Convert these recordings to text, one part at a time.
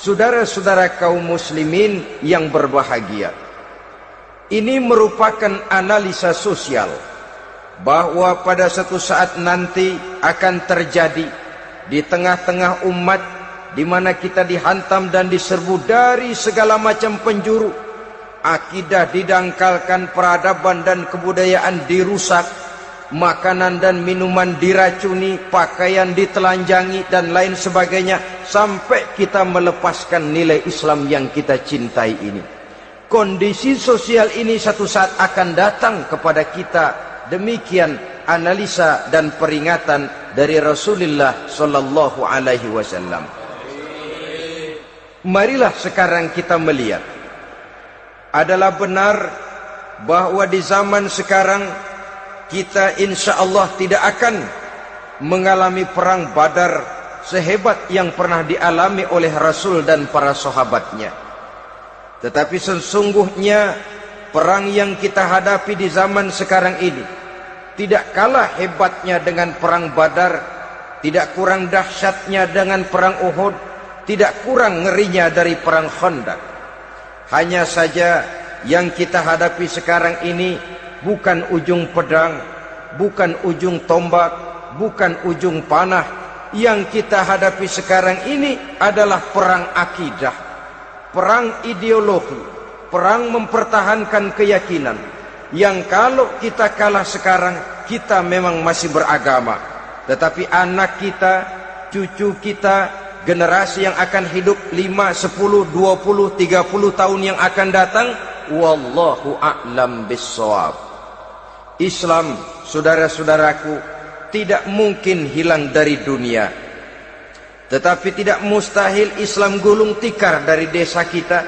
Saudara-saudara kaum muslimin yang berbahagia, ini merupakan analisa sosial bahwa pada suatu saat nanti akan terjadi di tengah-tengah umat di mana kita dihantam dan diserbu dari segala macam penjuru. Akidah didangkalkan, peradaban dan kebudayaan dirusak, makanan dan minuman diracuni, pakaian ditelanjangi dan lain sebagainya, sampai kita melepaskan nilai Islam yang kita cintai ini. Kondisi sosial ini satu saat akan datang kepada kita. Demikian analisa dan peringatan dari Rasulullah sallallahu alaihi wasallam. Marilah sekarang kita melihat, adalah benar bahwa di zaman sekarang kita insya Allah tidak akan mengalami perang Badar sehebat yang pernah dialami oleh Rasul dan para sahabatnya. Tetapi sesungguhnya perang yang kita hadapi di zaman sekarang ini tidak kalah hebatnya dengan perang Badar, tidak kurang dahsyatnya dengan perang Uhud, tidak kurang ngerinya dari perang Khandaq. Hanya saja yang kita hadapi sekarang ini bukan ujung pedang, bukan ujung tombak, bukan ujung panah. Yang kita hadapi sekarang ini adalah perang akidah, perang ideologi, perang mempertahankan keyakinan. Yang kalau kita kalah sekarang, kita memang masih beragama. Tetapi anak kita, cucu kita, generasi yang akan hidup 5, 10, 20, 30 tahun yang akan datang, wallahu a'lam bissawab. Islam, saudara-saudaraku, tidak mungkin hilang dari dunia. Tetapi tidak mustahil Islam gulung tikar dari desa kita.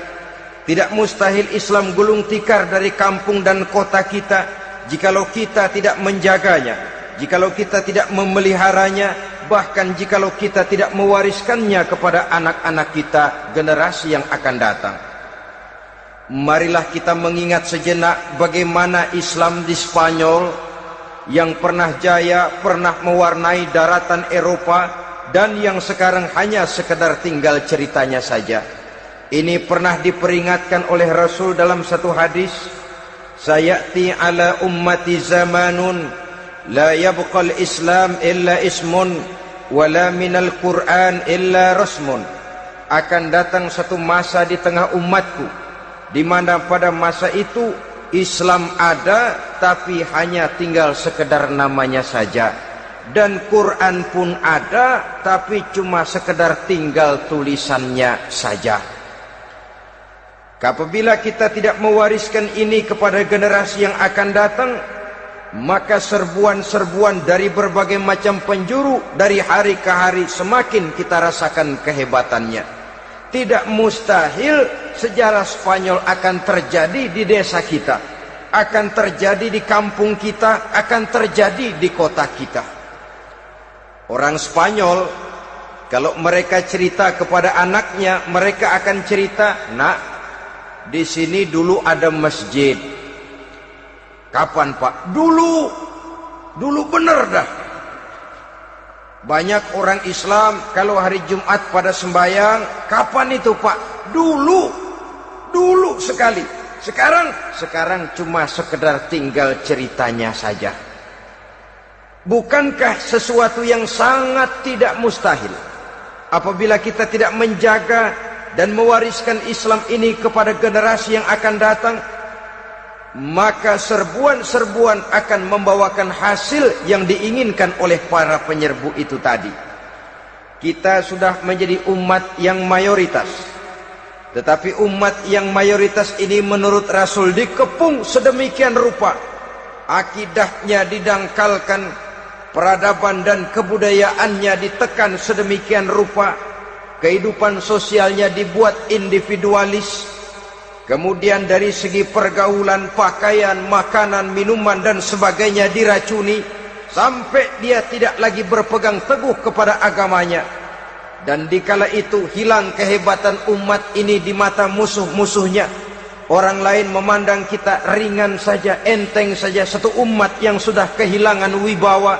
Tidak mustahil Islam gulung tikar dari kampung dan kota kita, jikalau kita tidak menjaganya, jikalau kita tidak memeliharanya, bahkan jikalau kita tidak mewariskannya kepada anak-anak kita, generasi yang akan datang. Marilah kita mengingat sejenak bagaimana Islam di Spanyol yang pernah jaya, pernah mewarnai daratan Eropa, dan yang sekarang hanya sekedar tinggal ceritanya saja. Ini pernah diperingatkan oleh Rasul dalam satu hadis, sayati ala ummati zamanun la yabqal Islam illa ismun wala minal Quran illa rasmun. Akan datang satu masa di tengah umatku di mana pada masa itu Islam ada tapi hanya tinggal sekedar namanya saja, dan Quran pun ada tapi cuma sekedar tinggal tulisannya saja. Apabila kita tidak mewariskan ini kepada generasi yang akan datang, maka serbuan-serbuan dari berbagai macam penjuru dari hari ke hari semakin kita rasakan kehebatannya. Tidak mustahil sejarah Spanyol akan terjadi di desa kita, akan terjadi di kampung kita, akan terjadi di kota kita. Orang Spanyol kalau mereka cerita kepada anaknya, mereka akan cerita, "Nak, di sini dulu ada masjid." Kapan, Pak? Dulu bener dah. Banyak orang Islam kalau hari Jumat pada sembahyang, kapan itu, Pak? Dulu sekali. Sekarang cuma sekedar tinggal ceritanya saja. Bukankah sesuatu yang sangat tidak mustahil apabila kita tidak menjaga dan mewariskan Islam ini kepada generasi yang akan datang? Maka serbuan-serbuan akan membawakan hasil yang diinginkan oleh para penyerbu itu tadi. Kita sudah menjadi umat yang mayoritas, tetapi umat yang mayoritas ini menurut Rasul dikepung sedemikian rupa, akidahnya didangkalkan, peradaban dan kebudayaannya ditekan sedemikian rupa, kehidupan sosialnya dibuat individualis. Kemudian dari segi pergaulan, pakaian, makanan, minuman dan sebagainya diracuni, sampai dia tidak lagi berpegang teguh kepada agamanya. Dan dikala itu hilang kehebatan umat ini di mata musuh-musuhnya. Orang lain memandang kita ringan saja, enteng saja, satu umat yang sudah kehilangan wibawa.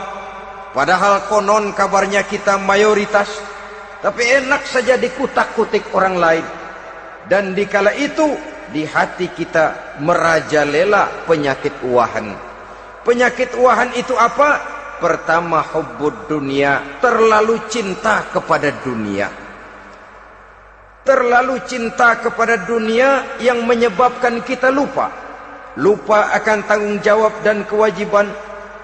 Padahal konon kabarnya kita mayoritas. tapi enak saja dikutak-kutik orang lain. Dan dikala itu di hati kita merajalela penyakit uahan. Penyakit uahan itu apa? Pertama, hubbud dunia, terlalu cinta kepada dunia. Terlalu cinta kepada dunia yang menyebabkan kita lupa akan tanggung jawab dan kewajiban,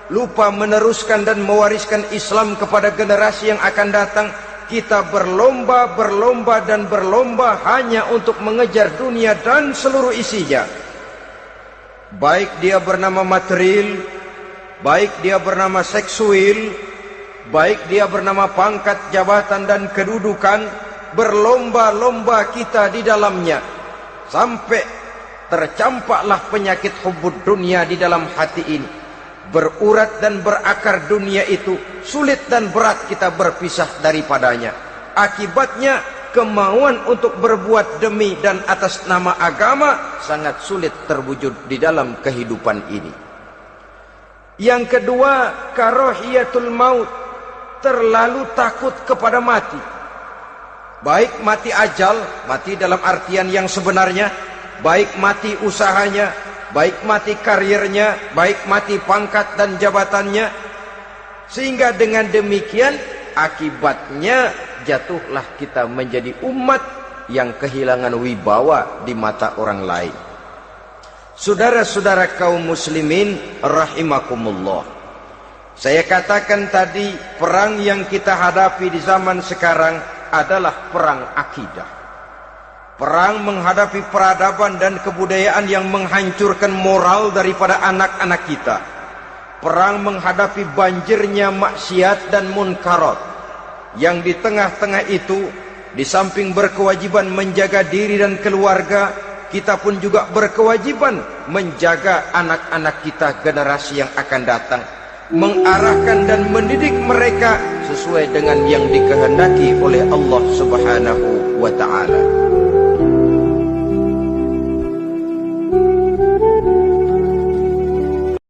lupa meneruskan dan mewariskan Islam kepada generasi yang akan datang. Kita berlomba hanya untuk mengejar dunia dan seluruh isinya. Baik dia bernama material, baik dia bernama seksual, baik dia bernama pangkat, jabatan dan kedudukan, berlomba-lomba kita di dalamnya. Sampai tercampaklah penyakit hubbud dunia di dalam hati ini. Berurat dan berakar dunia itu, sulit dan berat kita berpisah daripadanya. Akibatnya kemauan untuk berbuat demi dan atas nama agama sangat sulit terwujud di dalam kehidupan ini. Yang kedua, karahiyatul maut, terlalu takut kepada mati. Baik mati ajal, mati dalam artian yang sebenarnya, baik mati usahanya, baik mati karirnya, baik mati pangkat dan jabatannya. Sehingga dengan demikian akibatnya jatuhlah kita menjadi umat yang kehilangan wibawa di mata orang lain. Saudara-saudara kaum muslimin rahimakumullah, saya katakan tadi, perang yang kita hadapi di zaman sekarang adalah perang akidah. Perang menghadapi peradaban dan kebudayaan yang menghancurkan moral daripada anak-anak kita. Perang menghadapi banjirnya maksiat dan munkarat. Yang di tengah-tengah itu, di samping berkewajiban menjaga diri dan keluarga, kita pun juga berkewajiban menjaga anak-anak kita, generasi yang akan datang, mengarahkan dan mendidik mereka sesuai dengan yang dikehendaki oleh Allah Subhanahu wa ta'ala.